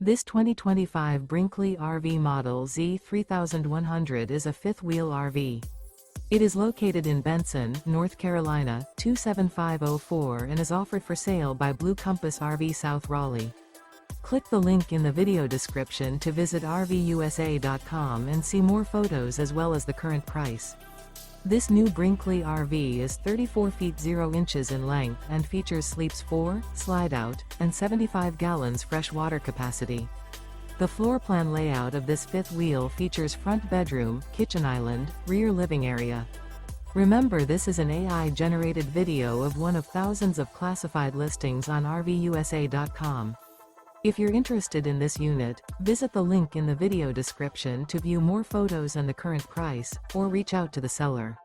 This 2025 Brinkley RV Model Z 3100 is a fifth-wheel RV. It is located in Benson, North Carolina, 27504 and is offered for sale by Blue Compass RV South Raleigh. Click the link in the video description to visit RVUSA.com and see more photos as well as the current price. This new Brinkley RV is 34 feet 0 inches in length and features sleeps 4, slide-out, and 75 gallons fresh water capacity. The floor plan layout of this fifth wheel features front bedroom, kitchen island, rear living area. Remember, this is an AI-generated video of one of thousands of classified listings on RVUSA.com. If you're interested in this unit, visit the link in the video description to view more photos and the current price, or reach out to the seller.